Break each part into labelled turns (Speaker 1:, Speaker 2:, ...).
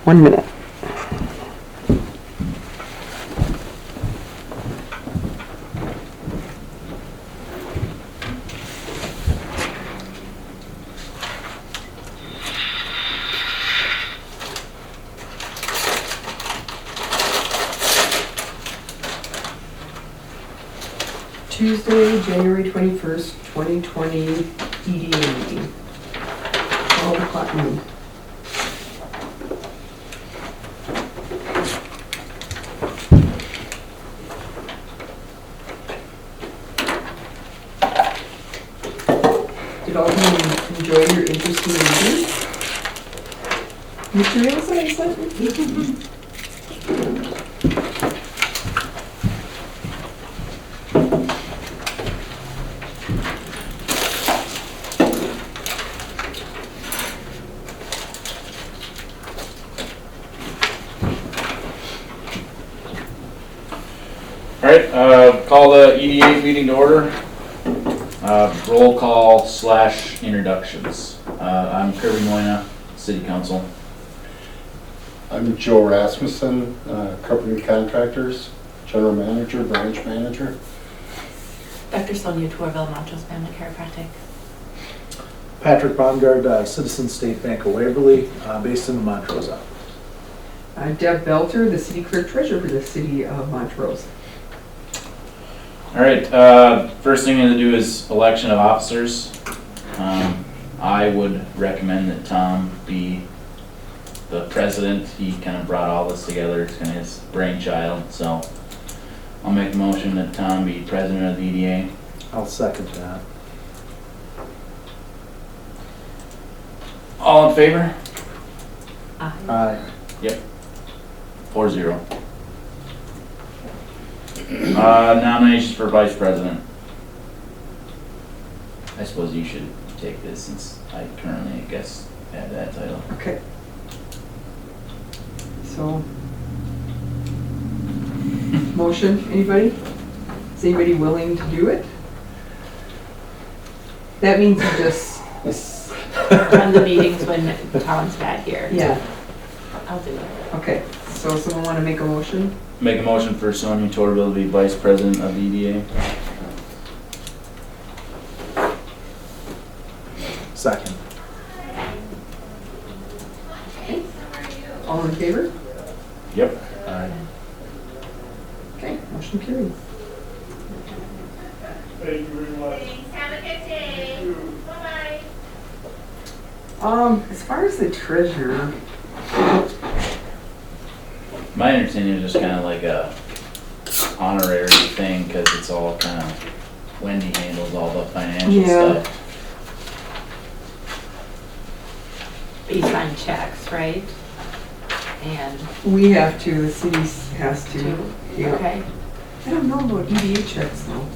Speaker 1: 1 minute. Tuesday, January 21st, 2020, EDA meeting. 12 o'clock noon. Did all of you enjoy your interesting reading materials that I sent you?
Speaker 2: All right, call the EDA meeting to order. Roll call / introductions. I'm Kirby Moyna, City Council.
Speaker 3: I'm Joe Rasmussen, Company Contractors, General Manager, Branch Manager.
Speaker 4: Dr. Sonia Torville, Montrose Family Chiropractic.
Speaker 5: Patrick Baumgard, Citizen State Bank of Waverly, based in the Montrose office.
Speaker 1: I'm Deb Belter, the City Clerk Treasurer for the City of Montrose.
Speaker 2: All right, first thing I'm gonna do is election of officers. I would recommend that Tom be the president. He kind of brought all this together. It's kind of his brainchild, so I'll make a motion that Tom be president of the EDA.
Speaker 5: I'll second that.
Speaker 2: All in favor?
Speaker 5: Aye.
Speaker 2: Yep. 4-0. Nominations for vice president. I suppose you should take this since I currently, I guess, have that title.
Speaker 1: Okay. So, motion, anybody? Is anybody willing to do it? That means you just,
Speaker 4: Run the meetings when Tom's not here.
Speaker 1: yeah,
Speaker 4: I'll do it.
Speaker 1: okay. So someone want to make a motion?
Speaker 2: Make a motion for Sonia Torville to be vice president of the EDA.
Speaker 5: Second.
Speaker 1: All in favor?
Speaker 2: Yep.
Speaker 5: Aye.
Speaker 1: Okay, motion carried.
Speaker 6: Thank you very much. Thanks. Have a good day. Bye-bye.
Speaker 1: As far as the treasurer,
Speaker 2: My understanding is just kind of like a honorary thing because it's all kind of, Wendy handles all the financial
Speaker 1: Yeah.
Speaker 2: stuff.
Speaker 4: You sign checks, right? And
Speaker 1: we have to, the city has to.
Speaker 4: two,
Speaker 1: Yeah.
Speaker 4: okay?
Speaker 1: I don't know about EDA checks though.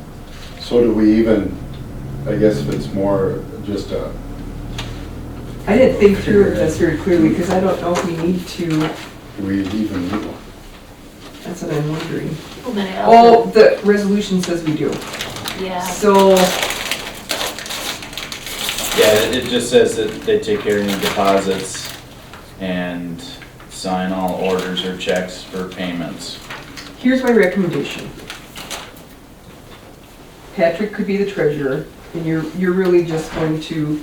Speaker 3: So do we even, I guess if it's more just a,
Speaker 1: I didn't think through this very clearly because I don't know if we need to,
Speaker 3: do we even need one?
Speaker 1: that's what I'm wondering.
Speaker 4: Well, then it
Speaker 1: Oh,
Speaker 4: also,
Speaker 1: the resolution says we do.
Speaker 4: yeah,
Speaker 1: So,
Speaker 2: Yeah, it just says that they take care of your deposits and sign all orders or checks for payments.
Speaker 1: here's my recommendation. Patrick could be the treasurer, and you're really just going to,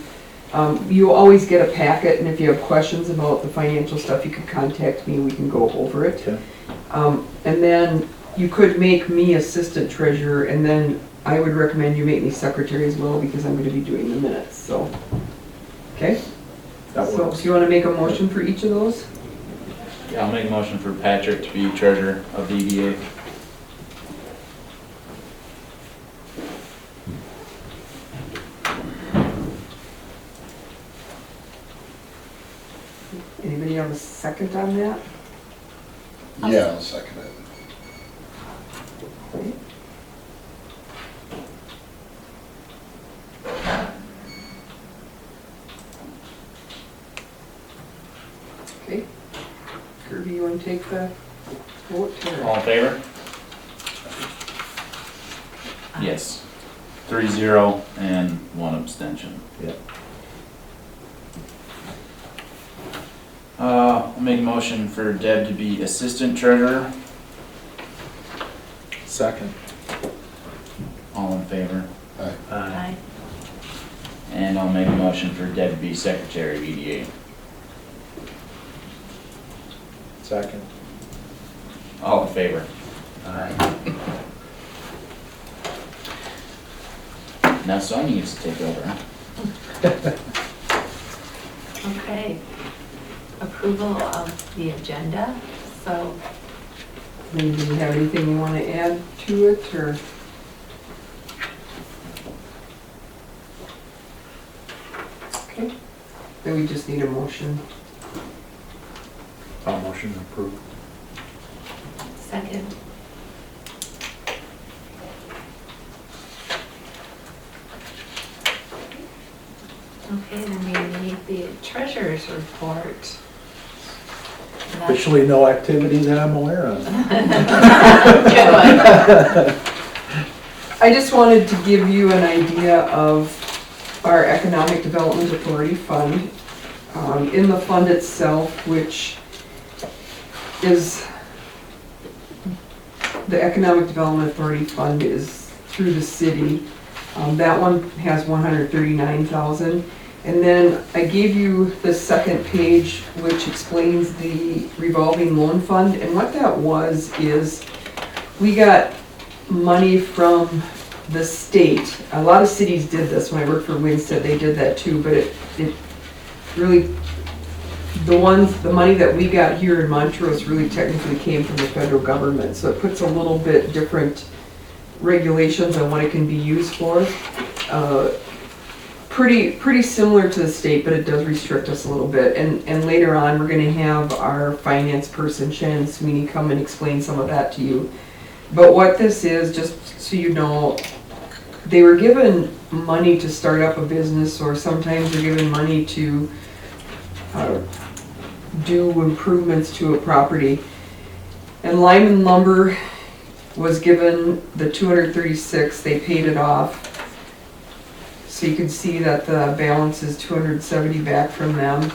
Speaker 1: you always get a packet, and if you have questions about the financial stuff, you can contact me, we can go over it.
Speaker 5: Okay.
Speaker 1: And then you could make me assistant treasurer, and then I would recommend you make me secretary as well, because I'm gonna be doing the minutes, so. Okay?
Speaker 5: That
Speaker 1: So,
Speaker 5: works.
Speaker 1: do you wanna make a motion for each of those?
Speaker 2: Yeah, I'll make a motion for Patrick to be treasurer of the EDA.
Speaker 1: Anybody have a second on that?
Speaker 3: Yeah, I'll second it.
Speaker 1: Okay. Okay. Kirby, you wanna take the vote? or-
Speaker 2: All in favor? Yes. 3-0 and 1 abstention.
Speaker 5: Yep.
Speaker 2: I'll make a motion for Deb to be assistant treasurer.
Speaker 5: Second.
Speaker 2: All in favor?
Speaker 5: Aye.
Speaker 4: Aye.
Speaker 2: And I'll make a motion for Deb to be secretary of EDA.
Speaker 5: Second.
Speaker 2: All in favor?
Speaker 5: Aye.
Speaker 2: Now Sonia needs to take over, huh?
Speaker 4: Okay. Approval of the agenda, so
Speaker 1: Maybe you have anything you want to add to it, or? Okay, then we just need a motion.
Speaker 5: All motion approved.
Speaker 4: second. Okay, then we need the treasurer's report. And that's-
Speaker 5: Officially no activity that I'm aware of.
Speaker 4: Good one.
Speaker 1: I just wanted to give you an idea of our Economic Development Authority Fund. In the fund itself, which is, the Economic Development Authority Fund is through the city. That one has 139,000. And then I gave you the second page, which explains the revolving loan fund. And what that was is, we got money from the state. A lot of cities did this. When I worked for Winstead, they did that too, but it really, the money that we got here in Montrose really technically came from the federal government. So it puts a little bit different regulations on what it can be used for. Pretty similar to the state, but it does restrict us a little bit. And later on, we're gonna have our finance person, Shannon Sweeney, come and explain some of that to you. But what this is, just so you know, they were given money to start up a business, or sometimes they're given money to do improvements to a property. And Lyman Lumber was given the 236, they paid it off. So you can see that the balance is 270 back from them.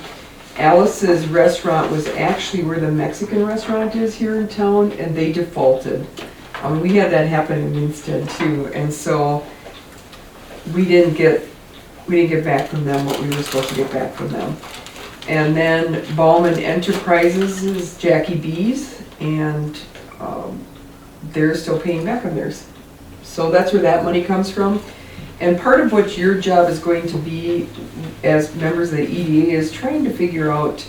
Speaker 1: Alice's restaurant was actually where the Mexican restaurant is here in town, and they defaulted. We had that happen in Winstead too, and so we didn't get back from them what we were supposed to get back from them. And then Ballman Enterprises is Jackie B's, and they're still paying back on theirs. So that's where that money comes from. And part of what your job is going to be as members of the EDA is trying to figure out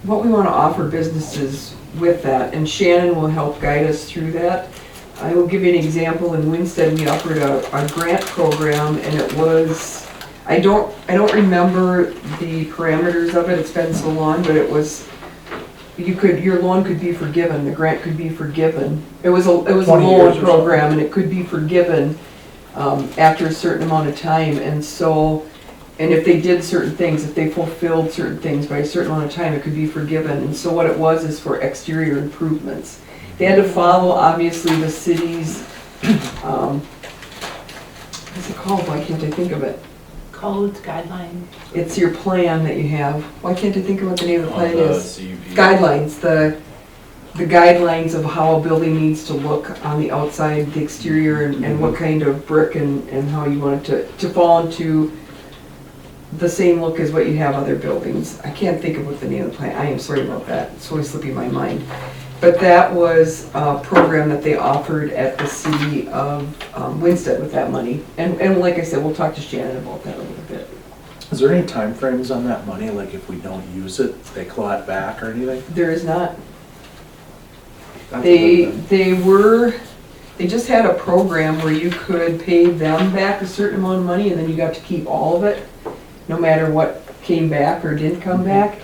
Speaker 1: what we want to offer businesses with that. And Shannon will help guide us through that. I will give you an example. In Winstead, we offered a grant program, and it was, I don't remember the parameters of it, it's been so long, but it was, your loan could be forgiven, the grant could be forgiven. It was a loan program, and it could be forgiven after a certain amount of time. And so, and if they did certain things, if they fulfilled certain things by a certain amount of time, it could be forgiven. And so what it was is for exterior improvements. They had to follow, obviously, the city's, what's it called? Why can't I think of it?
Speaker 4: Codes, guidelines.
Speaker 1: It's your plan that you have. Why can't I think of what the name of the plan is?
Speaker 2: CUP.
Speaker 1: Guidelines, the guidelines of how a building needs to look on the outside, the exterior, and what kind of brick, and how you want it to fall into the same look as what you have other buildings. I can't think of what the name of the plan, I am sorry about that, it's always slipping my mind. But that was a program that they offered at the city of Winstead with that money. And like I said, we'll talk to Shannon about that a little bit.
Speaker 5: Is there any time frames on that money? Like if we don't use it, they claw it back or anything?
Speaker 1: There is not.
Speaker 5: That's a good thing.
Speaker 1: They just had a program where you could pay them back a certain amount of money, and then you got to keep all of it, no matter what came back or didn't come back.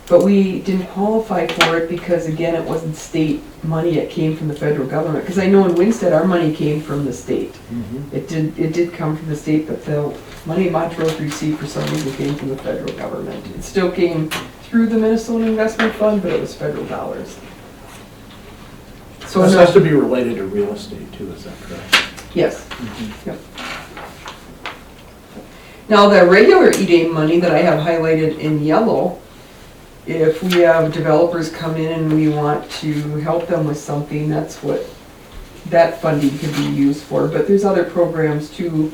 Speaker 1: But we didn't qualify for it because, again, it wasn't state money, it came from the federal government. Because I know in Winstead, our money came from the state.
Speaker 5: Mhm.
Speaker 1: It did come from the state, but the money Montrose received for some reason came from the federal government. It still came through the Minnesota Investment Fund, but it was federal dollars. So
Speaker 5: This
Speaker 1: no-
Speaker 5: has to be related to real estate too, is that correct?
Speaker 1: Yes. Yep. Now, the regular EDA money that I have highlighted in yellow if we have developers come in and we want to help them with something, that's what that funding could be used for. But there's other programs too,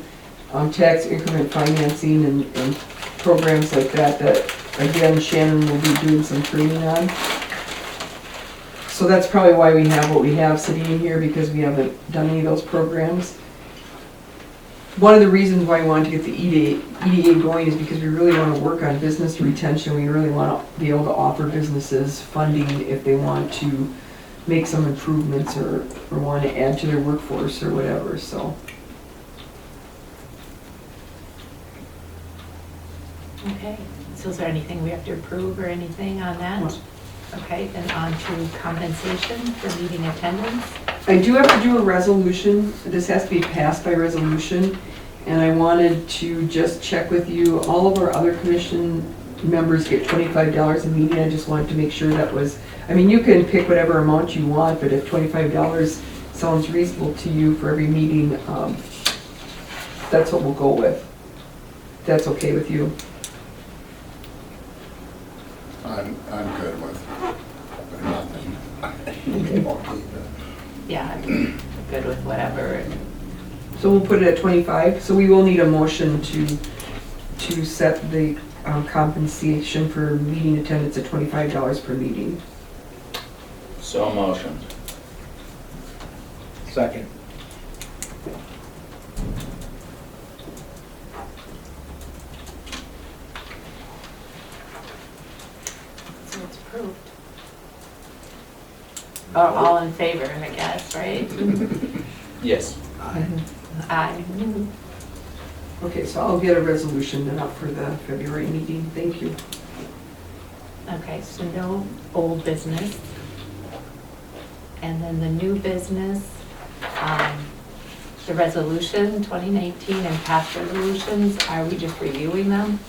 Speaker 1: tax increment financing and programs like that, that again, Shannon will be doing some training on. So that's probably why we have what we have sitting in here, because we haven't done any of those programs. One of the reasons why we wanted to get the EDA going is because we really want to work on business retention. We really want to be able to offer businesses funding if they want to make some improvements or want to add to their workforce or whatever, so.
Speaker 4: Okay, so is there anything we have to approve or anything on that?
Speaker 1: No.
Speaker 4: Okay, then on to compensation for meeting attendance.
Speaker 1: I do have to do a resolution. This has to be passed by resolution. And I wanted to just check with you, all of our other commission members get $25 a meeting. I just wanted to make sure that was, I mean, you can pick whatever amount you want, but if $25 sounds reasonable to you for every meeting, that's what we'll go with. That's okay with you?
Speaker 3: I'm good with nothing.
Speaker 4: Yeah, I'm good with whatever.
Speaker 1: So we'll put it at 25. So we will need a motion to set the compensation for meeting attendance at $25 per meeting.
Speaker 2: So motioned.
Speaker 5: Second.
Speaker 4: So it's approved. All in favor, I guess, right?
Speaker 2: Yes.
Speaker 4: Aye.
Speaker 1: Okay, so I'll get a resolution then up for the February meeting. Thank you.
Speaker 4: Okay, so no old business. And then the new business, the resolution 2019 and past resolutions, are we just reviewing them?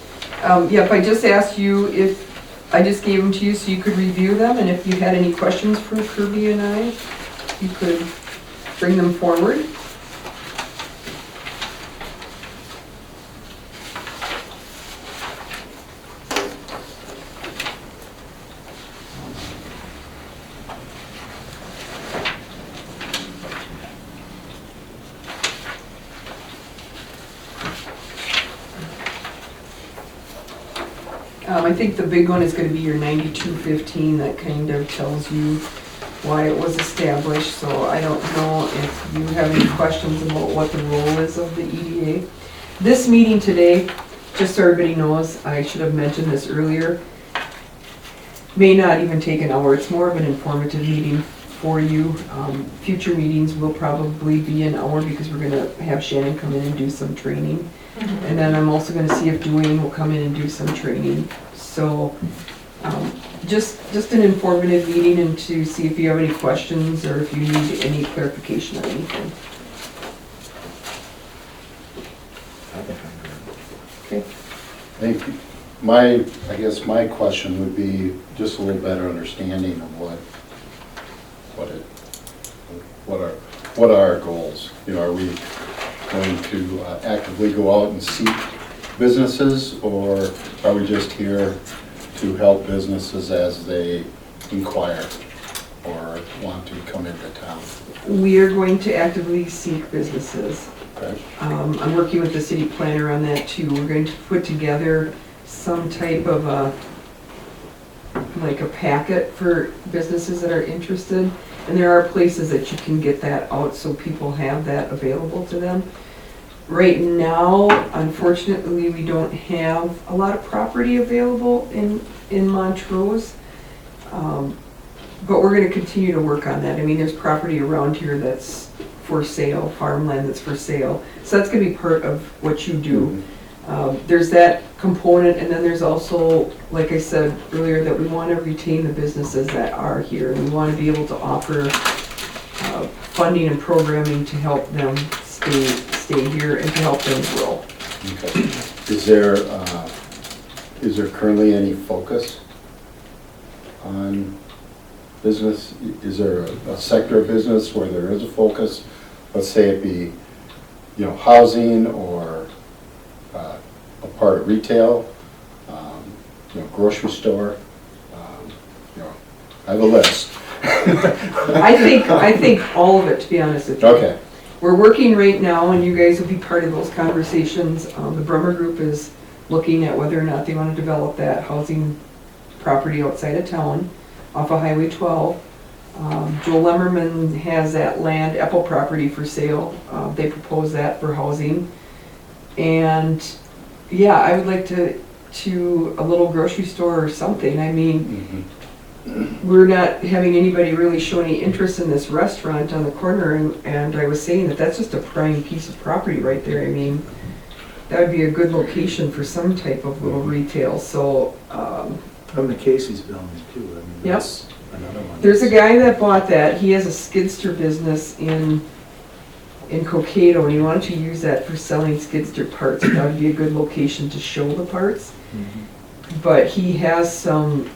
Speaker 1: Yep, I just asked you if, I just gave them to you so you could review them, and if you had any questions for Kirby and I, you could bring them forward. I think the big one is going to be your 9215. That kind of tells you why it was established. So I don't know if you have any questions about what the role is of the EDA. This meeting today, just so everybody knows, I should have mentioned this earlier, may not even take an hour. It's more of an informative meeting for you. Future meetings will probably be an hour because we're going to have Shannon come in and do some training. And then I'm also going to see if Dwayne will come in and do some training. So just an informative meeting and to see if you have any questions or if you need any clarification on anything.
Speaker 5: I think I'm good.
Speaker 1: Okay.
Speaker 3: Thank you. I guess my question would be just a little better understanding of what are our goals? You know, are we going to actively go out and seek businesses, or are we just here to help businesses as they inquire or want to come into town?
Speaker 1: We are going to actively seek businesses.
Speaker 3: Okay.
Speaker 1: I'm working with the city planner on that too. We're going to put together some type of a packet for businesses that are interested. And there are places that you can get that out so people have that available to them. Right now, unfortunately, we don't have a lot of property available in Montrose. But we're going to continue to work on that. I mean, there's property around here that's for sale, farmland that's for sale. So that's going to be part of what you do. There's that component, and then there's also, like I said earlier, that we want to retain the businesses that are here, and we want to be able to offer funding and programming to help them stay here and to help them grow.
Speaker 3: Okay. Is there currently any focus on business? Is there a sector of business where there is a focus? Let's say it be, housing or a part of retail, grocery store. you know, I have a list.
Speaker 1: I think all of it, to be honest with you.
Speaker 3: Okay,
Speaker 1: We're working right now, and you guys will be part of those conversations. The Brummer Group is looking at whether or not they want to develop that housing property outside of town off of Highway 12. Joel Lemmerman has that land, Apple property for sale. They propose that for housing. And yeah, I would like to a little grocery store or something. I mean, we're not having anybody really show any interest in this restaurant on the corner, and I was saying that that's just a prime piece of property right there. I mean, that would be a good location for some type of little retail, so,
Speaker 5: From the Casey's building too, I mean,
Speaker 1: Yep.
Speaker 5: that's another one.
Speaker 1: there's a guy that bought that. He has a skidster business in Cokato, and he wanted to use that for selling skidster parts. That would be a good location to show the parts.
Speaker 5: Mhm.
Speaker 1: But he has some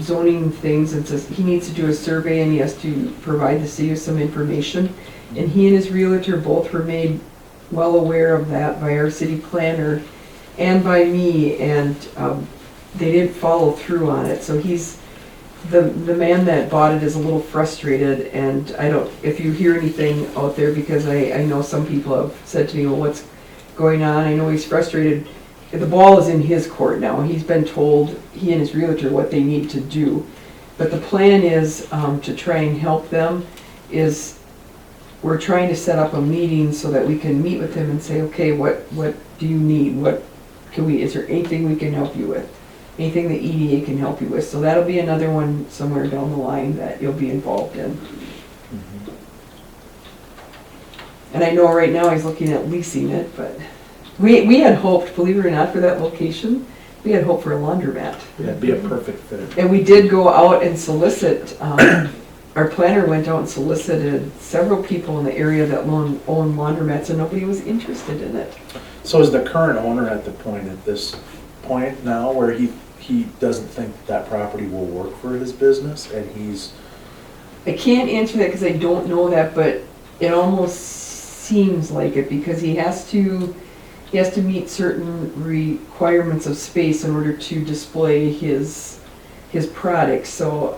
Speaker 1: zoning things, and says he needs to do a survey and he has to provide the city with some information. And he and his realtor both were made well aware of that by our city planner and by me, and they didn't follow through on it. So he's, the man that bought it is a little frustrated, and I don't, if you hear anything out there, because I know some people have said to me, well, what's going on? I know he's frustrated. The ball is in his court now. He's been told, he and his realtor, what they need to do. But the plan is to try and help them, is we're trying to set up a meeting so that we can meet with him and say, okay, what do you need? What can we, is there anything we can help you with? Anything the EDA can help you with? So that'll be another one somewhere down the line that you'll be involved in.
Speaker 5: Mhm.
Speaker 1: And I know right now he's looking at leasing it, but we had hoped, believe it or not, for that location, we had hoped for a laundromat.
Speaker 5: Yeah, it'd be a perfect fit.
Speaker 1: And we did go out and solicit, our planner went out and solicited several people in the area that own laundromats, and nobody was interested in it.
Speaker 5: So is the current owner at this point now where he doesn't think that property will work for his business, and he's,
Speaker 1: I can't answer that because I don't know that, but it almost seems like it, because he has to meet certain requirements of space in order to display his products. So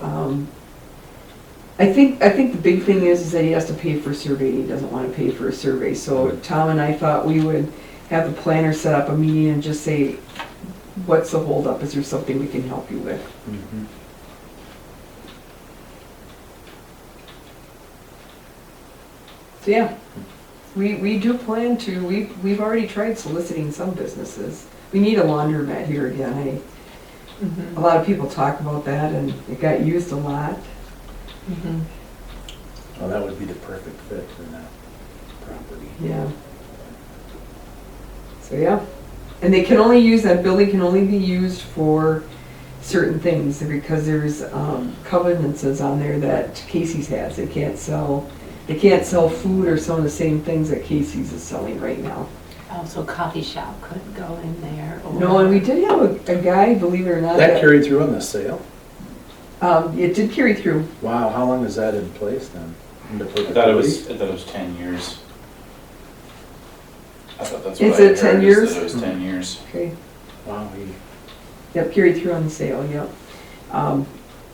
Speaker 1: I think the big thing is that he has to pay for a survey. He doesn't want to pay for a survey. So Tom and I thought we would have the planner set up a meeting and just say, what's the holdup? Is there something we can help you with?
Speaker 5: Mhm.
Speaker 1: So yeah, we do plan to, we've already tried soliciting some businesses. We need a laundromat here again. A lot of people talk about that, and it got used a lot.
Speaker 5: Well, that would be the perfect fit for that property.
Speaker 1: Yeah. So yeah, and they can only use, that building can only be used for certain things, because there's covenances on there that Casey's has. They can't sell food or some of the same things that Casey's is selling right now.
Speaker 4: Oh, so coffee shop couldn't go in there, or?
Speaker 1: No, and we did have a guy, believe it or not,
Speaker 5: That carried through on the sale?
Speaker 1: it did carry through.
Speaker 5: Wow, how long is that in place then? Into
Speaker 2: I thought it
Speaker 5: perpetuity?
Speaker 2: was 10 years. I thought that's
Speaker 1: Is
Speaker 2: what I
Speaker 1: it
Speaker 2: had
Speaker 1: 10
Speaker 2: heard, is
Speaker 1: years?
Speaker 2: that it was 10 years.
Speaker 1: Okay.
Speaker 5: Wow,
Speaker 1: Yep, carried through on the sale, yep.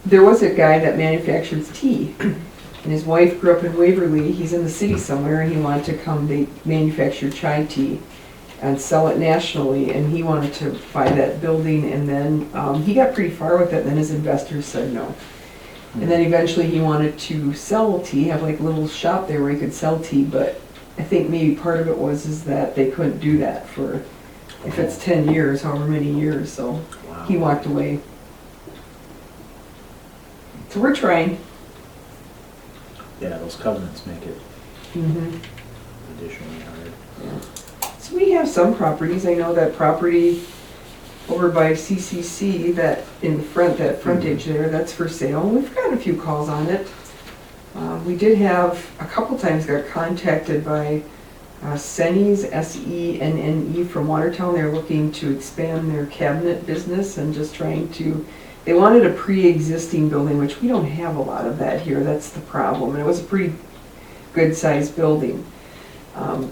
Speaker 1: There was a guy that manufactures tea, and his wife grew up in Waverly. He's in the city somewhere, and he wanted to come, they manufacture chai tea and sell it nationally, and he wanted to buy that building, and then he got pretty far with it, and then his investors said no. And then eventually he wanted to sell tea, have like a little shop there where he could sell tea, but I think maybe part of it was that they couldn't do that for, if it's 10 years, however many years, so
Speaker 5: wow.
Speaker 1: he walked away. So we're trying.
Speaker 5: Yeah, those covenants make it
Speaker 1: Mhm.
Speaker 5: additionally hard.
Speaker 1: Yeah. So we have some properties. I know that property over by CCC, that in the front, that frontage there, that's for sale. We've got a few calls on it. We did have, a couple times got contacted by Sennies, SENNE from Watertown. They're looking to expand their cabinet business and just trying to, they wanted a pre-existing building, which we don't have a lot of that here. That's the problem. And it was a pretty good sized building.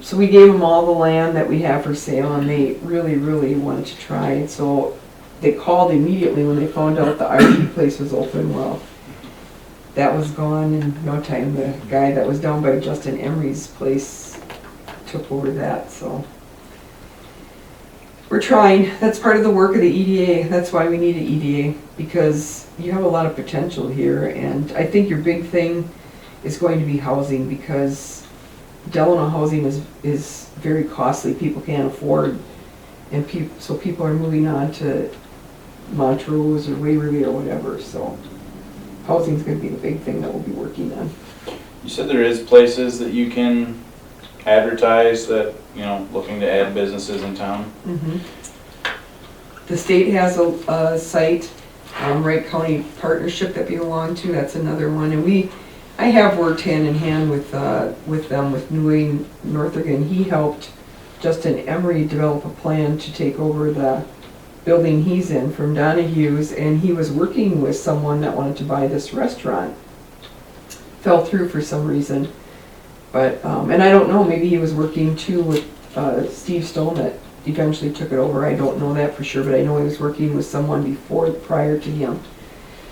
Speaker 1: So we gave them all the land that we have for sale, and they really, really wanted to try. So they called immediately when they found out the RV place was open. Well, that was gone in no time. The guy that was down by Justin Emery's place took over that, so. We're trying. That's part of the work of the EDA. That's why we need an EDA, because you have a lot of potential here, and I think your big thing is going to be housing, because Delano housing is very costly. People can't afford, and so people are moving on to Montrose or Waverly or whatever, so housing's gonna be the big thing that we'll be working on.
Speaker 2: You said there is places that you can advertise that, you know, looking to add businesses in town?
Speaker 1: The state has a site, Wright County Partnership that we belong to, that's another one, and I have worked hand in hand with them, with New Wayne Northergan. He helped Justin Emery develop a plan to take over the building he's in from Donahue's, and he was working with someone that wanted to buy this restaurant. Fell through for some reason, but, and I don't know, maybe he was working too with Steve Stone that eventually took it over. I don't know that for sure, but I know he was working with someone prior to him.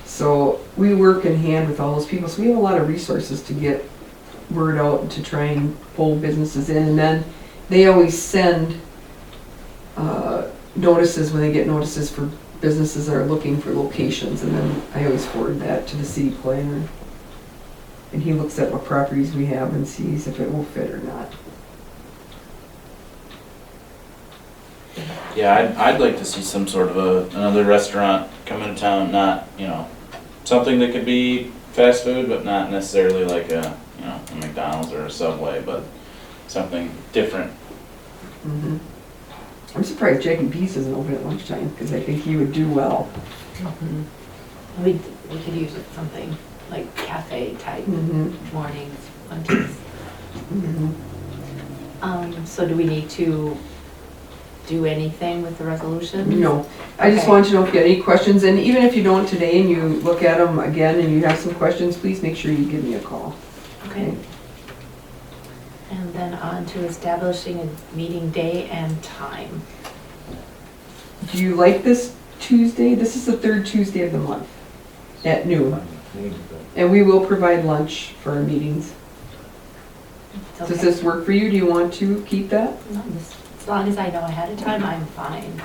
Speaker 1: So we work in hand with all those people, so we have a lot of resources to get word out and to try and pull businesses in, and then they always send notices when they get notices for businesses that are looking for locations, and then I always forward that to the city planner. And he looks at what properties we have and sees if it will fit or not.
Speaker 2: Yeah, I'd like to see some sort of another restaurant come into town, not, you know, something that could be fast food, but not necessarily like a McDonald's or a Subway, but something different.
Speaker 1: Mm-hmm. I'm surprised Jack and Peace isn't open at lunchtime, because I think he would do well.
Speaker 4: We could use it something like cafe type, mornings, lunches. So do we need to do anything with the resolution?
Speaker 1: No, I just
Speaker 4: Okay.
Speaker 1: want to know if you had any questions, and even if you don't today and you look at them again and you have some questions, please make sure you give me a call.
Speaker 4: Okay. And then on to establishing a meeting day and time.
Speaker 1: Do you like this Tuesday? This is the third Tuesday of the month at noon, and we will provide lunch for our meetings.
Speaker 4: It's
Speaker 1: Does
Speaker 4: okay.
Speaker 1: this work for you? Do you want to keep that?
Speaker 4: No, as long as I know ahead of time, I'm fine.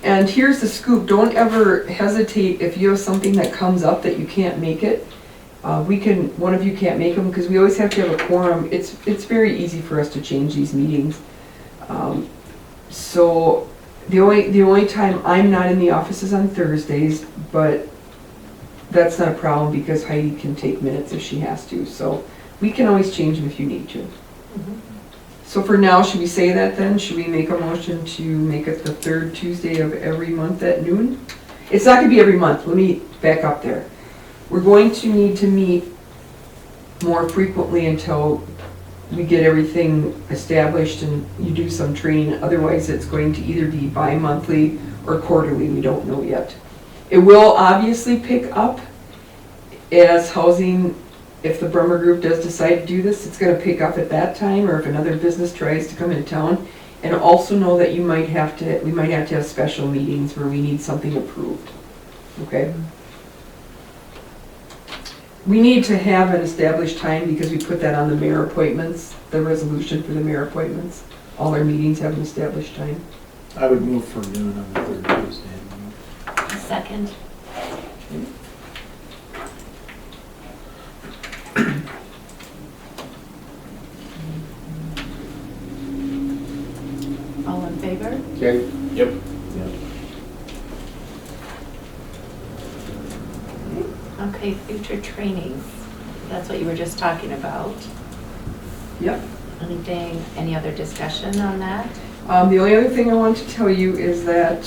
Speaker 1: And here's the scoop, don't ever hesitate if you have something that comes up that you can't make it. One of you can't make them, because we always have to have a quorum. It's very easy for us to change these meetings. So the only time I'm not in the office is on Thursdays, but that's not a problem because Heidi can take minutes if she has to. So we can always change them if you need to. So for now, should we say that then? Should we make a motion to make it the third Tuesday of every month at noon? It's not gonna be every month, let me back up there. We're going to need to meet more frequently until we get everything established and you do some training. Otherwise, it's going to either be bi-monthly or quarterly, we don't know yet. It will obviously pick up as housing. If the Bremer Group does decide to do this, it's gonna pick up at that time, or if another business tries to come into town. And also know that we might have to have special meetings where we need something approved, okay? We need to have an established time because we put that on the mayor appointments, the resolution for the mayor appointments. All our meetings have an established time.
Speaker 5: I would move for noon on the third Tuesday.
Speaker 4: Second. All in favor?
Speaker 3: Okay,
Speaker 2: Yep.
Speaker 4: Okay, future trainings. That's what you were just talking about.
Speaker 1: Yep.
Speaker 4: Anything, any other discussion on that?
Speaker 1: The only other thing I want to tell you is that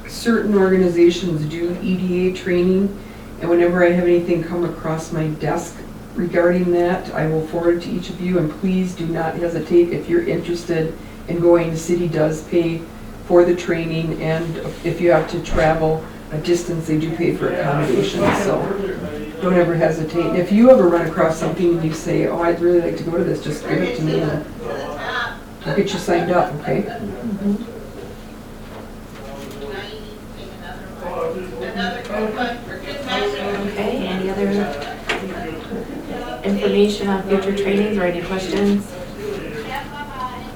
Speaker 1: certain organizations do EDA training, and whenever I have anything come across my desk regarding that, I will forward it to each of you, and please do not hesitate if you're interested in going. The city does pay for the training, and if you have to travel a distance, they do pay for accommodations, so don't ever hesitate. And if you ever run across something and you say, oh, I'd really like to go to this, just give it to me and I'll get you signed up, okay?
Speaker 4: information on future trainings or any questions?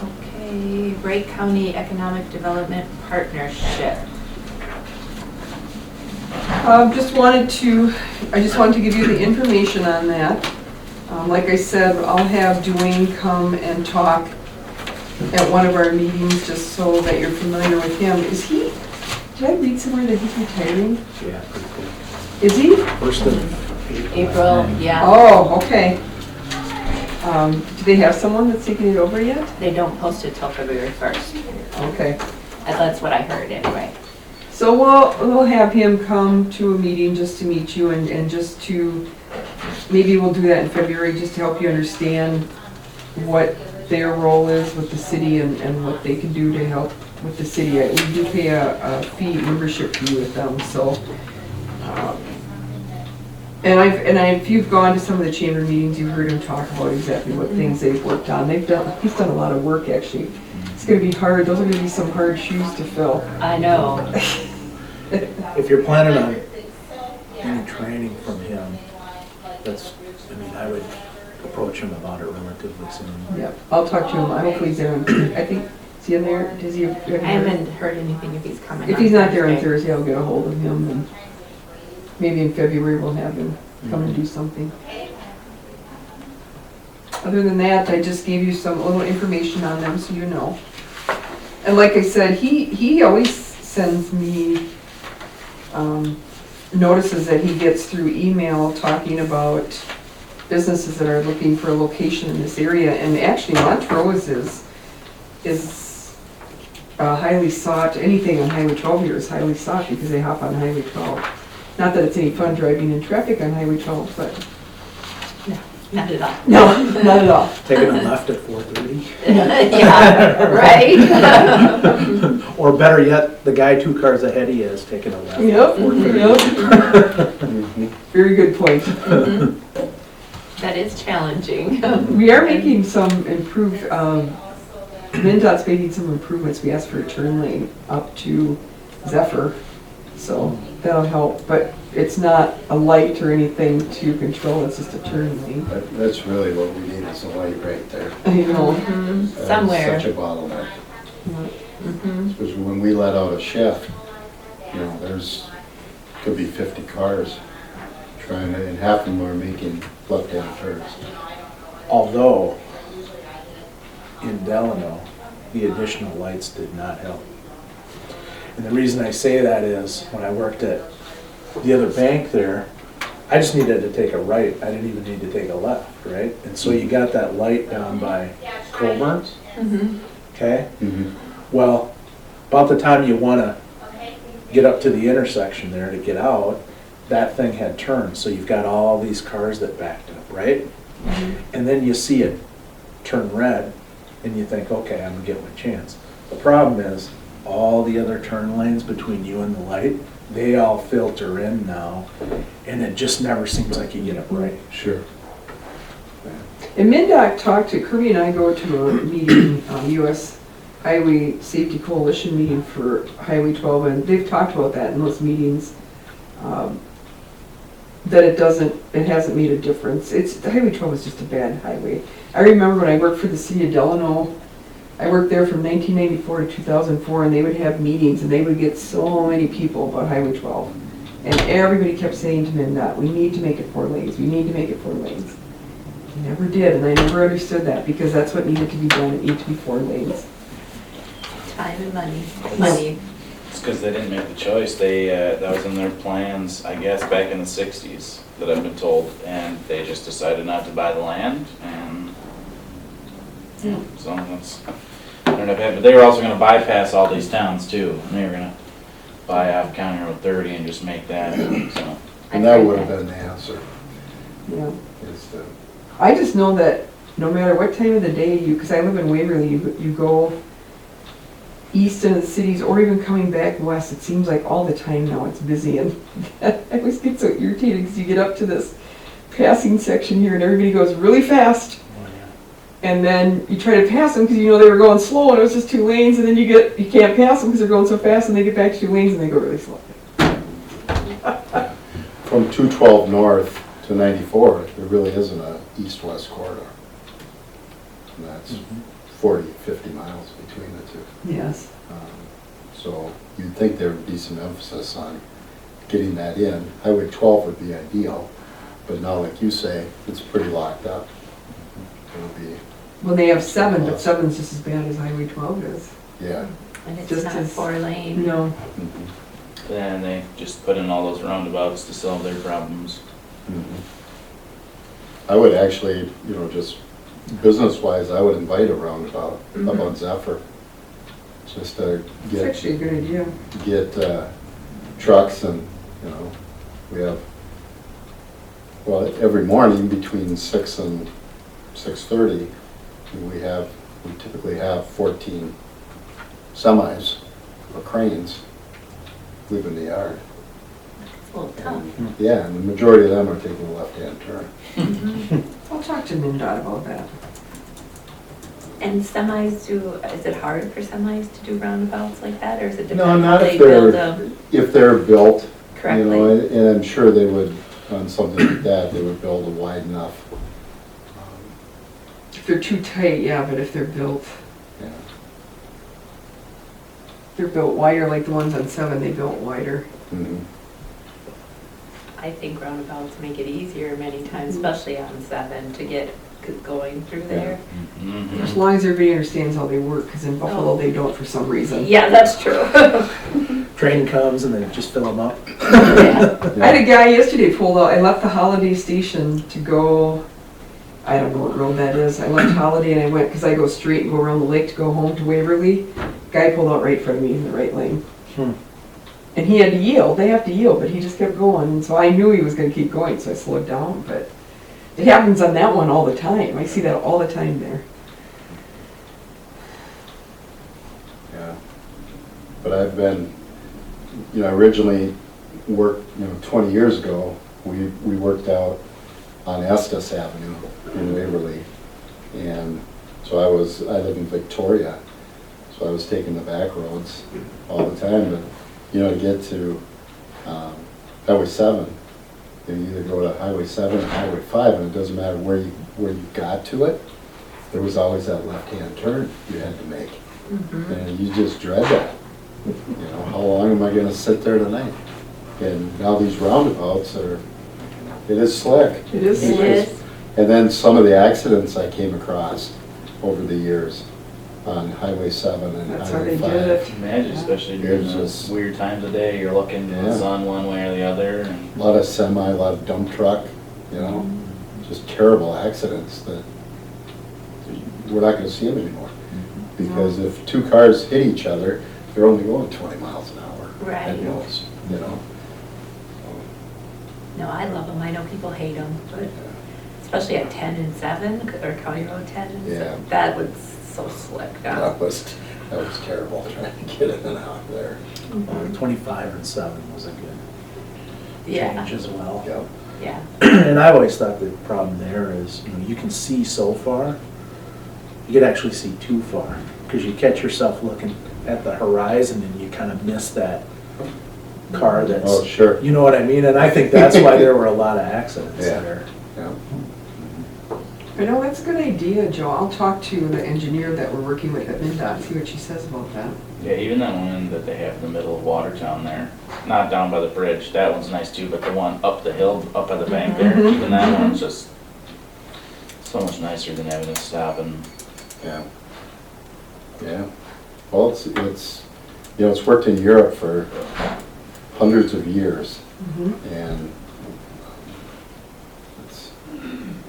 Speaker 4: Okay, Wright County Economic Development Partnership.
Speaker 1: I just wanted to give you the information on that. Like I said, I'll have Dwayne come and talk at one of our meetings, just so that you're familiar with him. Did I read somewhere that he's retiring?
Speaker 5: Yeah, pretty cool.
Speaker 1: Is he?
Speaker 5: First of
Speaker 4: April, yeah.
Speaker 1: Oh, okay. Do they have someone that's taking it over yet?
Speaker 4: They don't post it till February 1st.
Speaker 1: Okay.
Speaker 4: That's what I heard anyway.
Speaker 1: So we'll have him come to a meeting just to meet you and just to, maybe we'll do that in February, just to help you understand what their role is with the city and what they can do to help with the city. We do pay a membership fee with them, so. And if you've gone to some of the chamber meetings, you've heard him talk about exactly what things they've worked on. He's done a lot of work, actually. It's gonna be hard, those are gonna be some hard shoes to fill.
Speaker 4: I know.
Speaker 5: If you're planning on any training from him, I would approach him about it relatively soon.
Speaker 1: Yeah, I'll talk to him, hopefully he's there on, I think, is he in there, does he?
Speaker 4: I haven't heard anything if he's coming.
Speaker 1: If
Speaker 4: on
Speaker 1: he's not there on
Speaker 4: Thursday.
Speaker 1: Thursday, I'll get a hold of him, and maybe in February we'll have him come and do something. Other than that, I just gave you some little information on them so you know. And like I said, he always sends me notices that he gets through email talking about businesses that are looking for a location in this area. And actually Montrose is highly sought. Anything on Highway 12 here is highly sought because they hop on Highway 12. Not that it's any fun driving in traffic on Highway 12, but
Speaker 4: Not at all.
Speaker 1: no, not at all.
Speaker 5: Taking a left at 4:30.
Speaker 4: Yeah, right?
Speaker 5: Or better yet, the guy 2 cars ahead of you is taking a left at
Speaker 1: Yep,
Speaker 5: 4:30.
Speaker 1: yep. Very good point.
Speaker 4: That is challenging.
Speaker 1: We are making some improved, MnDOT's making some improvements. We asked for a turn lane up to Zephyr, so that'll help. But it's not a light or anything to control, it's just a turn lane.
Speaker 3: That's really what we need is a light right there.
Speaker 1: I know.
Speaker 3: That is
Speaker 4: Somewhere.
Speaker 3: Such a bottleneck.
Speaker 4: Mhm.
Speaker 3: Especially when we let out a shift, could be 50 cars trying to, and half of them are making left-hand turns.
Speaker 5: Although, in Delano, the additional lights did not help. And the reason I say that is, when I worked at the other bank there, I just needed to take a right. I didn't even need to take a left, right? And so you got that light down by Colburn's, okay? Well, about the time you want to get up to the intersection there to get out, that thing had turned. So you've got all these cars that backed up, right? And then you see it turn red, and you think, okay, I'm gonna get my chance. The problem is, all the other turn lanes between you and the light, they all filter in now, and it just never seems like you get it right.
Speaker 3: Sure.
Speaker 1: And MnDOT talked to, Kirby and I go to a meeting, US Highway Safety Coalition meeting for Highway 12, and they've talked about that in those meetings, that it hasn't made a difference. Highway 12 is just a bad highway. I remember when I worked for the city of Delano, I worked there from 1994 to 2004, and they would have meetings, and they would get so many people about Highway 12. And everybody kept saying to MnDOT, we need to make it 4 lanes, we need to make it 4 lanes. They never did, and I never understood that, because that's what needed to be done, it needed to be 4 lanes.
Speaker 4: Time and money. Money.
Speaker 2: It's because they didn't make the choice. That was in their plans, I guess, back in the 60s, that I've been told, and they just decided not to buy the land, and so that's, I don't know, but they were also gonna bypass all these towns too, and they were gonna buy off County Road 30 and just make that, so.
Speaker 3: And that would have been the answer.
Speaker 1: Yeah.
Speaker 3: Is that
Speaker 1: I just know that no matter what time of the day because I live in Waverly, you go east into the cities or even coming back west, it seems like all the time now it's busy, and I always get so irritated because you get up to this passing section here and everybody goes really fast, and then you try to pass them because you know they were going slow and it was just 2 lanes, and then you can't pass them because they're going so fast, and they get back to 2 lanes and they go really slow.
Speaker 3: from 212 north to to 94, there really isn't a east-west corridor. And that's 40, 50 miles between the two.
Speaker 1: Yes.
Speaker 3: So you'd think there would be some emphasis on getting that in. Highway 12 would be ideal, but now, like you say, it's pretty locked up. It'll be,
Speaker 1: Well, they have 7, but 7's just as bad as Highway 12 is.
Speaker 3: yeah.
Speaker 4: And it's
Speaker 1: Just
Speaker 4: not
Speaker 1: as-
Speaker 4: 4-lane.
Speaker 1: No.
Speaker 3: Mhm.
Speaker 2: And they just put in all those roundabouts to solve their problems.
Speaker 3: Mhm. I would actually, just business-wise, I would invite a roundabout up on Zephyr. Just to
Speaker 1: It's actually a good idea.
Speaker 3: get trucks and, we have, well, every morning between 6 and 6:30, we typically have 14 semis or cranes leaving the yard.
Speaker 4: It's a little tough.
Speaker 3: Yeah, and the majority of them are taking a left-hand turn.
Speaker 1: I'll talk to MinDOT about that.
Speaker 4: And semis is it hard for semis to do roundabouts like that, or is it
Speaker 3: No,
Speaker 4: depend how
Speaker 3: not
Speaker 4: they
Speaker 3: if
Speaker 4: build
Speaker 3: they're,
Speaker 4: them
Speaker 3: if they're built,
Speaker 4: correctly?
Speaker 3: and I'm sure they would, on something like that, they would build a wide enough.
Speaker 1: If they're too tight, yeah, but if they're built wider, like the ones on 7, they built wider.
Speaker 3: Mhm.
Speaker 4: I think roundabouts make it easier many times, especially on 7, to get going through there.
Speaker 1: As long as everybody understands how they work, because in Buffalo, they don't for some reason.
Speaker 4: Yeah, that's true.
Speaker 5: Train comes and they just fill them up.
Speaker 4: Yeah.
Speaker 1: I had a guy yesterday pulled out, I left the Holiday Station to go, I don't know what road that is. I left Holiday and I went, because I go straight and go around the lake to go home to Waverly. Guy pulled out right in front of me in the right lane. And he had to yield, they have to yield, but he just kept going. And so I knew he was gonna keep going, so I slowed down, but it happens on that one all the time. I see that all the time there.
Speaker 3: Yeah. But I've been, originally worked, 20 years ago, we worked out on Estes Avenue in Waverly. And so I live in Victoria, so I was taking the back roads all the time. But, to get to Highway 7, you either go to Highway 7 or Highway 5, and it doesn't matter where you got to it, there was always that left-hand turn you had to make. And you just dread that. How long am I gonna sit there tonight? And now these roundabouts it is slick.
Speaker 1: It is.
Speaker 4: It is.
Speaker 3: And then some of the accidents I came across over the years on Highway 7 and
Speaker 1: That's how
Speaker 3: Highway
Speaker 1: they
Speaker 3: 5.
Speaker 1: did it.
Speaker 2: Imagine, especially during
Speaker 3: It's
Speaker 2: those
Speaker 3: just-
Speaker 2: weird times of day, you're looking to
Speaker 3: Yeah.
Speaker 2: the sun one way or the other, and
Speaker 3: A lot of semi, a lot of dump truck, just terrible accidents that we're not gonna see them anymore. Because if two cars hit each other, they're only going 20 miles an hour
Speaker 4: Right.
Speaker 3: at most,
Speaker 4: No, I love them. I know people hate them, but especially at 10 and 7, or County Road 10 and 7.
Speaker 3: Yeah.
Speaker 4: That was so slick down.
Speaker 3: That was terrible trying to get in and out there.
Speaker 5: 25 and 7 was a good
Speaker 4: Yeah,
Speaker 5: change as well.
Speaker 3: Yep.
Speaker 4: yeah.
Speaker 5: And I've always thought the problem there is, you can see so far, you could actually see too far, because you catch yourself looking at the horizon and you kind of miss that car that's,
Speaker 3: Oh, sure.
Speaker 5: you know what I mean? And I think that's why there were a lot of accidents
Speaker 3: Yeah.
Speaker 5: there.
Speaker 3: Yeah.
Speaker 1: I know, that's a good idea, Joe. I'll talk to the engineer that we're working with at MinDOT, see what she says about that.
Speaker 2: yeah, even that one that they have in the middle of Watertown there, not down by the bridge, that one's nice too, but the one up the hill, up by the bank there, even that one's just so much nicer than having to stop and,
Speaker 3: Yeah. Yeah. Well, it's worked in Europe for hundreds of years, and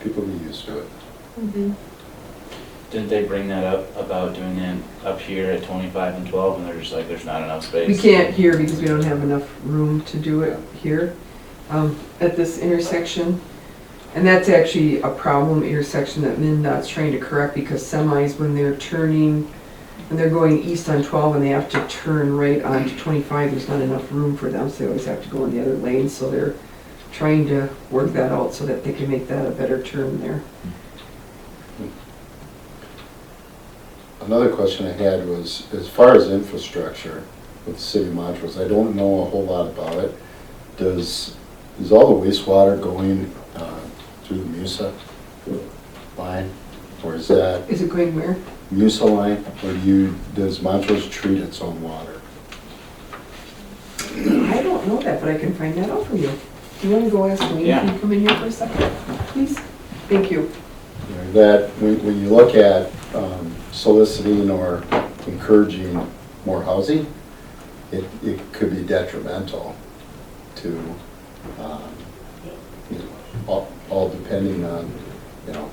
Speaker 3: people get used to it.
Speaker 2: didn't they bring that up about doing that up here at 25 and 12, and they're just like, there's not enough space?
Speaker 1: We can't here because we don't have enough room to do it here, at this intersection. And that's actually a problem intersection that MinDOT's trying to correct, because semis, when they're turning, when they're going east on 12 and they have to turn right onto 25, there's not enough room for them, so they always have to go in the other lane, so they're trying to work that out so that they can make that a better turn there.
Speaker 3: Another question I had was, as far as infrastructure with the city of Montrose, I don't know a whole lot about it. Is all the wastewater going through the Musa line? Or is that
Speaker 1: Is it going where?
Speaker 3: Musa line, or does Montrose treat its own water?
Speaker 1: I don't know that, but I can find that out for you. Do you want to go ask Wayne
Speaker 2: Yeah.
Speaker 1: if you come in here for a second, please? Thank you.
Speaker 3: You know, that, when you look at soliciting or encouraging more housing, it could be detrimental to, you know, all depending on, you know,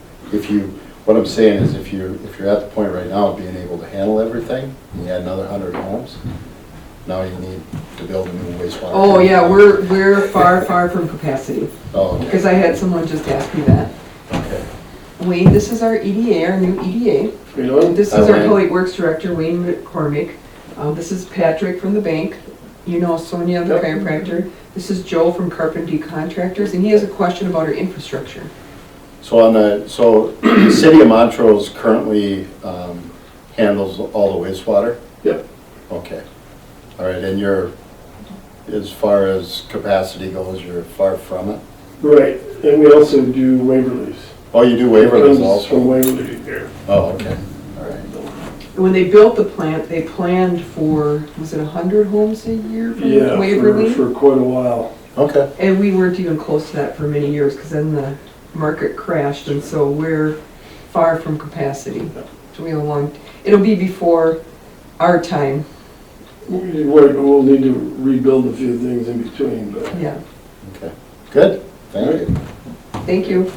Speaker 3: what I'm saying is if you're at the point right now of being able to handle everything, and you add another 100 homes, now you need to build a new wastewater.
Speaker 1: Oh, yeah, we're far, far from capacity.
Speaker 3: Oh, okay.
Speaker 1: Because I had someone just ask me that.
Speaker 3: Okay.
Speaker 1: Wayne, this is our EDA, our new EDA.
Speaker 7: Really?
Speaker 1: This
Speaker 3: Hi,
Speaker 1: is our
Speaker 3: Wayne.
Speaker 1: Public Works Director, Wayne McCormick. This is Patrick from the bank. You know Sonia, the
Speaker 7: Yep.
Speaker 1: chiropractor. This is Joe from Carpentry Contractors, and he has a question about our infrastructure.
Speaker 3: So the city of Montrose currently handles all the wastewater?
Speaker 7: Yep.
Speaker 3: Okay. All right, and as far as capacity goes, you're far from it?
Speaker 7: Right, and we also do Waverly's.
Speaker 3: Oh, you do Waverly's
Speaker 7: Comes from
Speaker 3: also?
Speaker 7: Waverly here.
Speaker 3: Oh, okay, all right.
Speaker 1: And when they built the plant, they planned for, was it 100 homes a year
Speaker 7: Yeah,
Speaker 1: from Waverly?
Speaker 7: for quite a while.
Speaker 3: Okay,
Speaker 1: And we weren't even close to that for many years, because then the market crashed, and so we're far from capacity. So we have a long, it'll be before our time,
Speaker 7: We'll need to rebuild a few things in between, but.
Speaker 1: yeah.
Speaker 3: okay. Good, thank you.
Speaker 1: Thank you.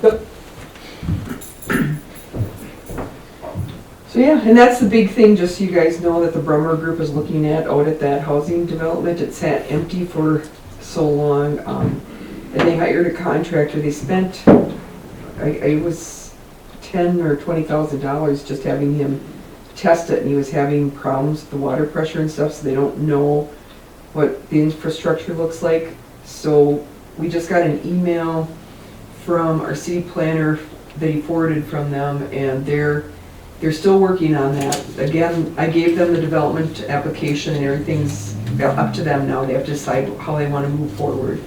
Speaker 1: So yeah, and that's the big thing, just so you guys know, that the Brummer Group is looking at out at that housing development. It sat empty for so long, and they hired a contractor. They spent, it was $10,000 or $20,000 just having him test it, and he was having problems with the water pressure and stuff, so they don't know what the infrastructure looks like. So we just got an email from our city planner that he forwarded from them, and they're still working on that. Again, I gave them the development application, and everything's up to them now. They have to decide how they want to move forward.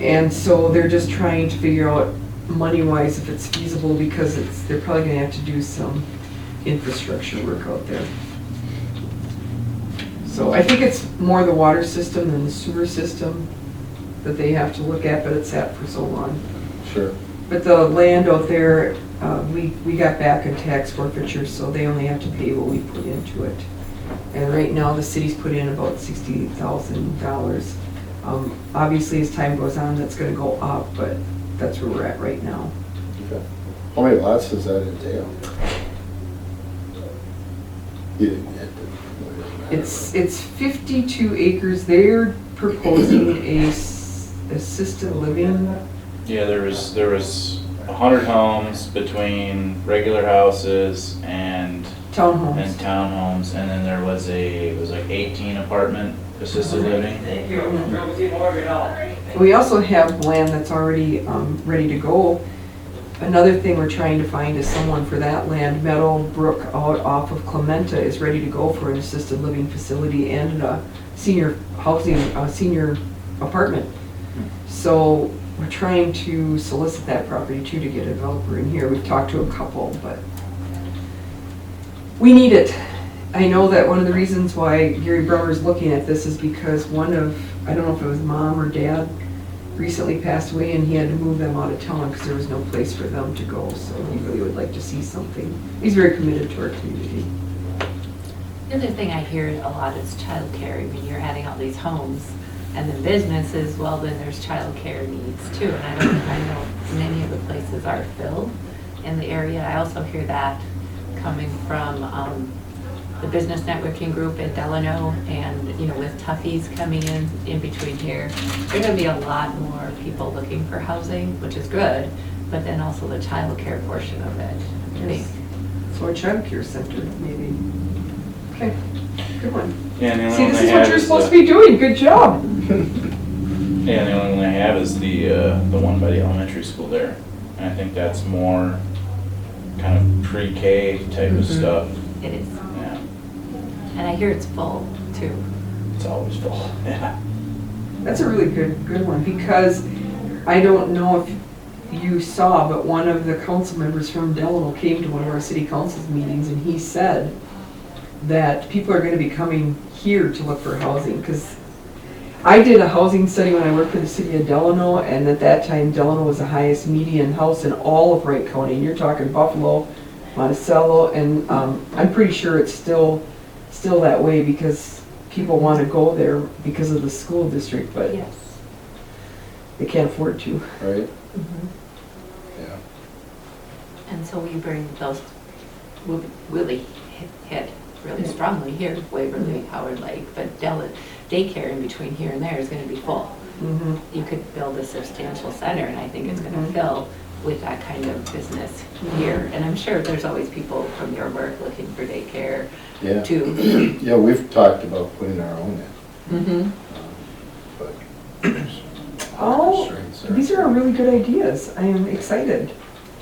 Speaker 1: And so they're just trying to figure out money-wise if it's feasible, because they're probably gonna have to do some infrastructure work out there. So I think it's more the water system than the sewer system that they have to look at, but it's sat for so long.
Speaker 3: Sure.
Speaker 1: But the land out there, we got back in tax forfeiture, so they only have to pay what we put into it. And right now, the city's put in about $60,000. Obviously, as time goes on, that's gonna go up, but that's where we're at right now.
Speaker 3: Okay. How many lots does that entail? You didn't get it.
Speaker 1: It's 52 acres. They're proposing assisted living.
Speaker 2: Yeah, there was 100 homes between regular houses and
Speaker 1: Townhomes.
Speaker 2: townhomes, and then there was it was like 18 apartment assisted living.
Speaker 1: We also have land that's already ready to go. Another thing we're trying to find is someone for that land. Meadowbrook out off of Clementa is ready to go for an assisted living facility and a senior housing, senior apartment. So we're trying to solicit that property too, to get a developer in here. We've talked to a couple, but we need it. I know that one of the reasons why Gary Brummer's looking at this is because one of, I don't know if it was mom or dad, recently passed away, and he had to move them out of town because there was no place for them to go. So he really would like to see something. He's very committed to our community.
Speaker 4: The other thing I hear a lot is childcare. I mean, you're adding all these homes, and then businesses, well, then there's childcare needs too. And I know many of the places are filled in the area. I also hear that coming from the business networking group in Delano, and with Tuffy's coming in between here, there's going to be a lot more people looking for housing, which is good, but then also the child care portion of it, I think.
Speaker 1: So a child care center, maybe. Okay, good one.
Speaker 2: Yeah, and the only
Speaker 1: See,
Speaker 2: one
Speaker 1: this
Speaker 2: they
Speaker 1: is what
Speaker 2: have
Speaker 1: you're
Speaker 2: is
Speaker 1: supposed to
Speaker 2: the,
Speaker 1: be doing. Good job.
Speaker 2: yeah, the only one they have is the one by the elementary school there. And I think that's more kind of pre-K type of stuff.
Speaker 4: It is.
Speaker 2: Yeah,
Speaker 4: And I hear it's full too.
Speaker 2: it's always full. Yeah.
Speaker 1: That's a really good one, because I don't know if you saw, but one of the council members from Delano came to one of our city council's meetings, and he said that people are gonna be coming here to look for housing, because I did a housing study when I worked for the city of Delano, and at that time, Delano was the highest median house in all of Wright County, and you're talking Buffalo, Monticello, and I'm pretty sure it's still that way, because people wanna go there because of the school district, but
Speaker 4: Yes.
Speaker 1: they can't afford to.
Speaker 3: Right?
Speaker 4: Mhm.
Speaker 3: Yeah.
Speaker 4: And so we bring those, we'll really hit really strongly here, Waverly, Howard Lake, but Daycare in between here and there is gonna be full.
Speaker 1: Mhm.
Speaker 4: You could build a substantial center, and I think it's gonna fill with that kind of business here. And I'm sure there's always people from your work looking for daycare
Speaker 3: Yeah.
Speaker 4: too.
Speaker 3: Yeah, we've talked about putting our own in,
Speaker 4: Mm-hmm.
Speaker 3: but there's
Speaker 1: Oh,
Speaker 3: constraints there.
Speaker 1: these are really good ideas. I am excited.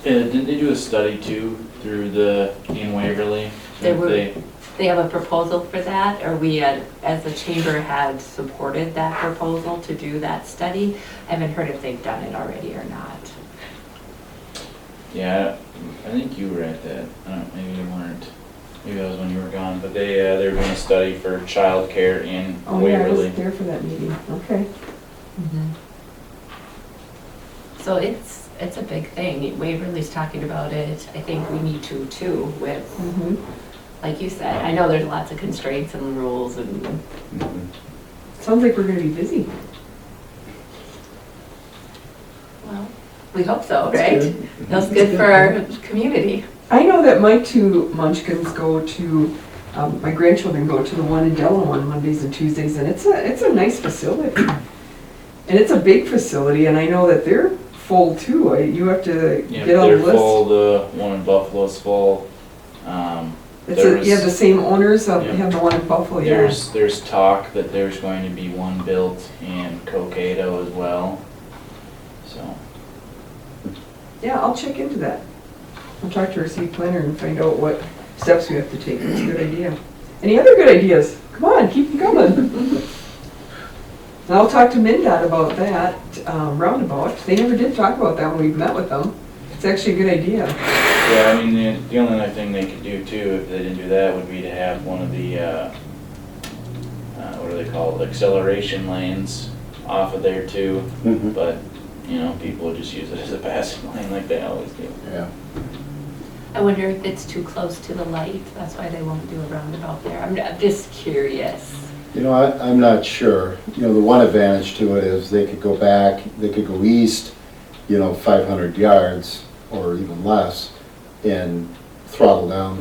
Speaker 2: Didn't they do a study too through in Waverly?
Speaker 4: They have a proposal for that, or we, as the chamber, had supported that proposal to do that study. I haven't heard if they've done it already or not.
Speaker 2: Yeah, I think you were at that. I don't, maybe you weren't. Maybe that was when you were gone. But they were doing a study for childcare in
Speaker 1: Oh, yeah, I
Speaker 2: Waverly.
Speaker 1: was there for that meeting. Okay.
Speaker 4: So it's a big thing. Waverly's talking about it. I think we need to too, with,
Speaker 1: Mhm.
Speaker 4: like you said, I know there's lots of constraints and rules and,
Speaker 3: Mhm.
Speaker 1: Sounds like we're gonna be busy.
Speaker 4: well, we hope so, right? That's good for our community.
Speaker 1: I know that my two munchkins go to, my grandchildren go to the one in Delano on Mondays and Tuesdays, and it's a nice facility. And it's a big facility, and I know that they're full too. You have to
Speaker 2: Yeah,
Speaker 1: get on the
Speaker 2: they're
Speaker 1: list.
Speaker 2: full. The one in Buffalo's full.
Speaker 1: You have the same owners,
Speaker 2: Yeah.
Speaker 1: have the one in Buffalo, yeah.
Speaker 2: There's talk that there's going to be one built in Cokato as well. So
Speaker 1: Yeah, I'll check into that. I'll talk to our city planner and find out what steps we have to take. That's a good idea. Any other good ideas? Come on, keep them coming. And I'll talk to MnDOT about that roundabout. They never did talk about that when we met with them. It's actually a good idea.
Speaker 2: yeah, I mean the only other thing they could do too if they didn't do that would be to have one of the what do they call it, acceleration lanes off of there too.
Speaker 3: Mhm.
Speaker 2: But you know, people would just use it as a passing lane like they always do.
Speaker 3: Yeah.
Speaker 4: I wonder if it's too close to the light. That's why they won't do a roundabout there. I'm just curious.
Speaker 3: You know, I'm not sure. You know, the one advantage to it is they could go back, they could go east, 500 yards or even less, and throttle down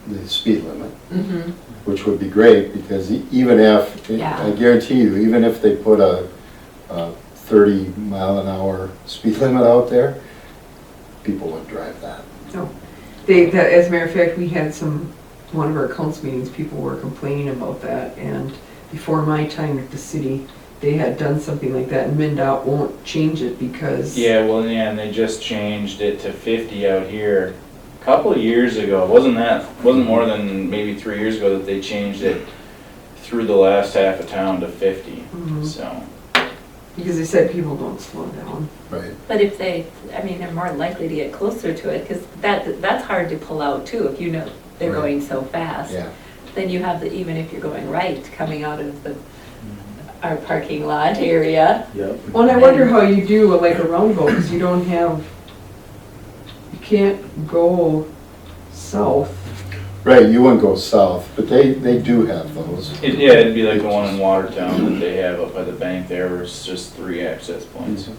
Speaker 3: the speed limit,
Speaker 4: Mm-hmm.
Speaker 3: which would be great, because even if,
Speaker 4: Yeah.
Speaker 3: I guarantee you, even if they put a 30-mile-an-hour speed limit out there, people would drive that.
Speaker 1: As a matter of fact, we had one of our council meetings, people were complaining about that, and before my time at the city, they had done something like that, and MnDOT won't change it because.
Speaker 2: Yeah, well, yeah, and they just changed it to 50 out here a couple of years ago. Wasn't more than maybe 3 years ago that they changed it through the last half of town to 50.
Speaker 1: Mhm.
Speaker 2: So
Speaker 1: Because they said people don't slow down.
Speaker 3: Right.
Speaker 4: But if they're more likely to get closer to it, because that's hard to pull out too, if you know they're
Speaker 3: Right.
Speaker 4: going so fast.
Speaker 3: Yeah.
Speaker 4: Then you have even if you're going right, coming out of our parking lot area.
Speaker 5: Yep.
Speaker 1: Well, and I wonder how you do like a roundabout, because you can't go south.
Speaker 3: Right, you wouldn't go south, but they do have those.
Speaker 2: it'd be like the one in Watertown that they have up by the bank there, where it's just 3 access points.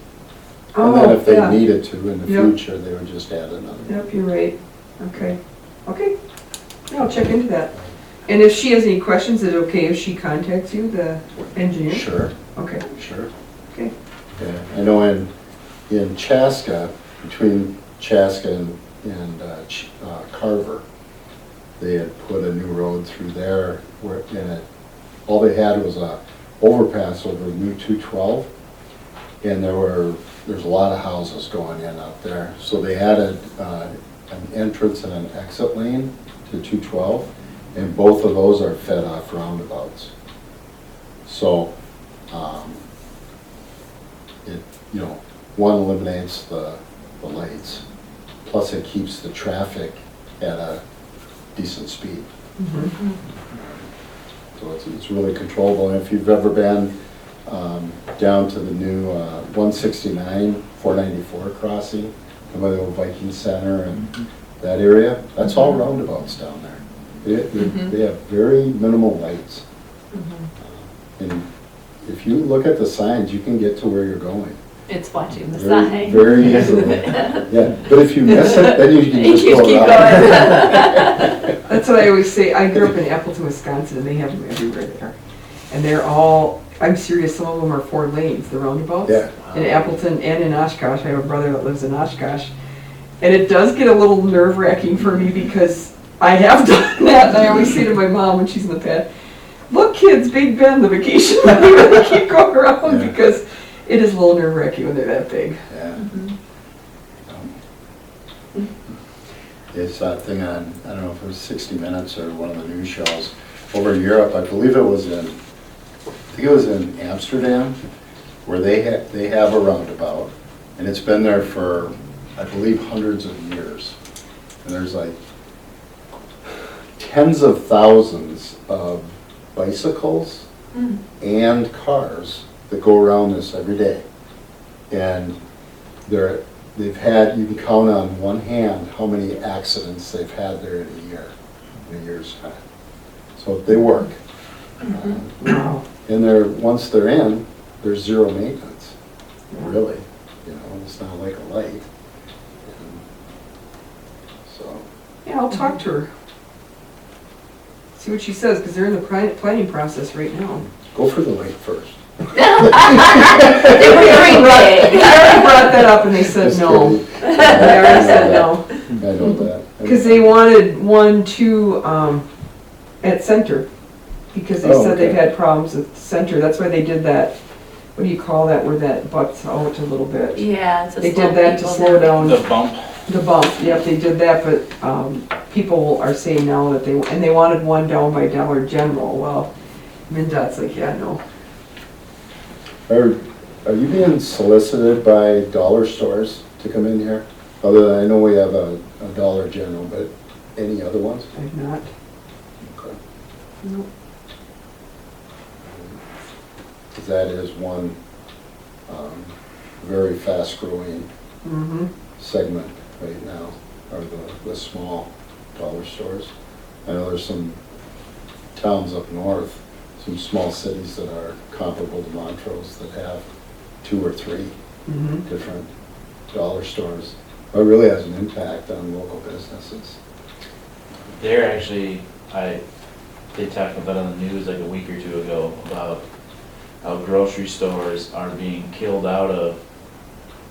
Speaker 3: And then if they
Speaker 1: yeah.
Speaker 3: needed to in the
Speaker 1: Yep.
Speaker 3: future, they would just add another one.
Speaker 1: Yep, you're right. Okay. Yeah, I'll check into that. And if she has any questions, is it okay if she contacts you, the engineer?
Speaker 3: Sure,
Speaker 1: Okay,
Speaker 3: sure.
Speaker 1: okay.
Speaker 3: Yeah, I know in Chaska, between Chaska and Carver, they had put a new road through there where, all they had was a overpass over New 212, and there's a lot of houses going in out there. So they added an entrance and an exit lane to 212, and both of those are fed off roundabouts. So, one eliminates the the lights. Plus it keeps the traffic at a decent speed.
Speaker 1: Mhm.
Speaker 3: So it's really controllable. And if you've ever been down to the new 169, 494 crossing, by the old Viking Center and that area, that's all roundabouts down there. They have very minimal lights. And if you look at the signs, you can get to where you're going.
Speaker 4: It's watching the
Speaker 3: Very,
Speaker 4: sign.
Speaker 3: very easily. Yeah, but if you miss it, then you can
Speaker 4: You
Speaker 3: just
Speaker 4: just
Speaker 3: go
Speaker 4: keep
Speaker 3: around.
Speaker 4: going.
Speaker 1: That's what I always say. I grew up in Appleton, Wisconsin, and they have them everywhere there. And they're all, I'm serious, some of them are 4 lanes, the roundabouts.
Speaker 3: Yeah.
Speaker 1: In Appleton and in Oshkosh. I have a brother that lives in Oshkosh. And it does get a little nerve-wracking for me because I have done that. And I always say to my mom when she's in the pad, look kids, Big Bend, the vacation. We really keep going around
Speaker 3: Yeah.
Speaker 1: because it is a little nerve-wracking when they're that big.
Speaker 3: Yeah. It's that thing on, I don't know if it was 60 Minutes or one of the news shows, over in Europe, I believe it was in, I think it was in Amsterdam, where they have a roundabout, and it's been there for, I believe, hundreds of years. And there's like tens of thousands of bicycles and cars that go around this every day. And they've had, you can count on one hand how many accidents they've had there in a year's time. So they work.
Speaker 1: Wow.
Speaker 3: And once they're in, there's zero maintenance, really. You know, it's not like a light. And so,
Speaker 1: Yeah, I'll talk to her. See what she says, because they're in the planning process right now.
Speaker 3: go for the light first.
Speaker 4: They were very big.
Speaker 1: I already brought that up and they said
Speaker 3: Just
Speaker 1: no.
Speaker 3: kidding.
Speaker 1: They already said no.
Speaker 3: I know that.
Speaker 1: Because they wanted 1, 2 at Center. Because they
Speaker 3: Oh,
Speaker 1: said they've
Speaker 3: okay.
Speaker 1: had problems at Center. That's why they did that, what do you call that, where that butts out a little bit.
Speaker 4: Yeah, it's a
Speaker 1: They
Speaker 4: slow
Speaker 1: did that to
Speaker 4: people
Speaker 1: slow
Speaker 4: down.
Speaker 2: The bump,
Speaker 1: the bump. Yep, they did that, but people are saying now that they wanted one down by Dollar General. Well, MnDOT's like, yeah, no.
Speaker 3: Are you being solicited by dollar stores to come in here? Other than, I know we have a Dollar General, but any other ones?
Speaker 1: I've not.
Speaker 3: Okay.
Speaker 1: Nope.
Speaker 3: 'Cause that is one very fast-growing
Speaker 1: Mm-hmm.
Speaker 3: segment right now, are the small dollar stores. I know there's some towns up north, some small cities that are comparable to Montrose that have 2 or 3
Speaker 1: Mm-hmm.
Speaker 3: different dollar stores. It really has an impact on local businesses.
Speaker 2: they're actually, they talked about on the news like a week or 2 ago about how grocery stores are being killed out of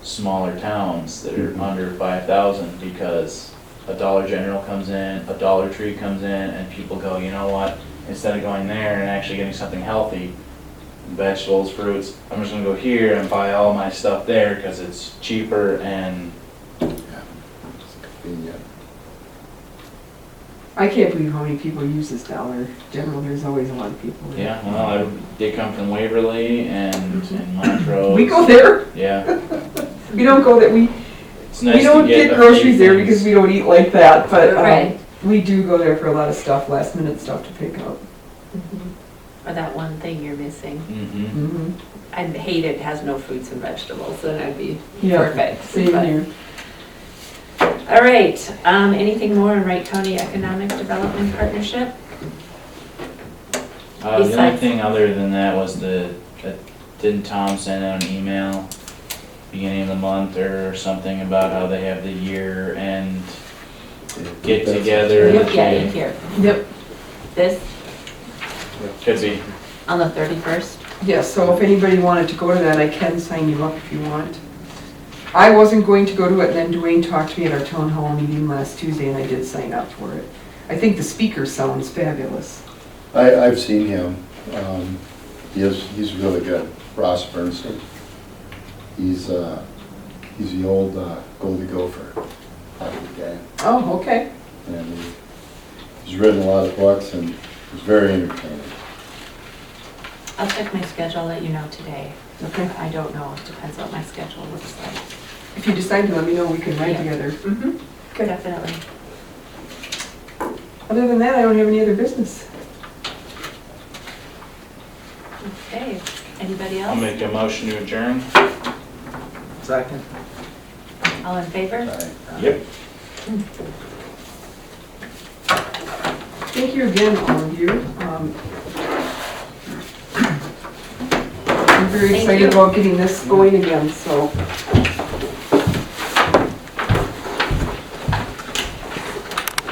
Speaker 2: smaller towns that are under 5,000 because a Dollar General comes in, a Dollar Tree comes in, and people go, you know what, instead of going there and actually getting something healthy, vegetables, fruits, I'm just gonna go here and buy all my stuff there because it's cheaper and
Speaker 3: Yeah, it's convenient.
Speaker 1: I can't believe how many people use this Dollar General. There's always a lot of people there.
Speaker 2: yeah, well, they come from Waverly and Montrose.
Speaker 1: We go there.
Speaker 2: Yeah,
Speaker 1: We don't go there.
Speaker 2: it's nice
Speaker 1: We
Speaker 2: to
Speaker 1: don't
Speaker 2: get
Speaker 1: get
Speaker 2: a
Speaker 1: groceries
Speaker 2: few
Speaker 1: there
Speaker 2: things.
Speaker 1: because we don't eat like that, but
Speaker 4: Right.
Speaker 1: we do go there for a lot of stuff, last minute stuff to pick up.
Speaker 4: Or that one thing you're missing.
Speaker 2: Mhm.
Speaker 1: Mm-hmm.
Speaker 4: I hate it has no fruits and vegetables, then I'd be
Speaker 1: Yeah,
Speaker 4: perfect.
Speaker 1: same
Speaker 4: But-
Speaker 1: here.
Speaker 4: All right, anything more on Wright County Economic Development Partnership?
Speaker 2: The only
Speaker 4: Besides-
Speaker 2: thing other than that was didn't Tom send out an email beginning of the month or something about how they have the year end get together?
Speaker 4: Yep, yeah, in here.
Speaker 1: Yep.
Speaker 4: This,
Speaker 2: Could be.
Speaker 4: on the 31st?
Speaker 1: Yes, so if anybody wanted to go to that, I can sign you up if you want. I wasn't going to go to it, and then Dwayne talked to me at our town hall meeting last Tuesday, and I did sign up for it. I think the speaker sounds fabulous.
Speaker 3: I've seen him. He's really good. Ross Bernstein. He's the old Goldie Gopher hockey guy.
Speaker 1: Oh, okay.
Speaker 3: And he's written a lot of books and he's very entertaining.
Speaker 4: I'll check my schedule, let you know today.
Speaker 1: Okay.
Speaker 4: I don't know, it depends what my schedule looks like.
Speaker 1: if you decide to let me know, we can ride
Speaker 4: Yeah.
Speaker 1: together.
Speaker 4: Mm-hmm,
Speaker 1: Okay.
Speaker 4: definitely.
Speaker 1: Other than that, I don't have any other business.
Speaker 4: Okay, anybody
Speaker 2: I'll
Speaker 4: else?
Speaker 2: make a motion to adjourn.
Speaker 5: Second.
Speaker 4: All in favor?
Speaker 2: Yep.
Speaker 1: Thank you again, all of you. I'm very
Speaker 4: Thank
Speaker 1: excited
Speaker 4: you.
Speaker 1: about getting this going again, so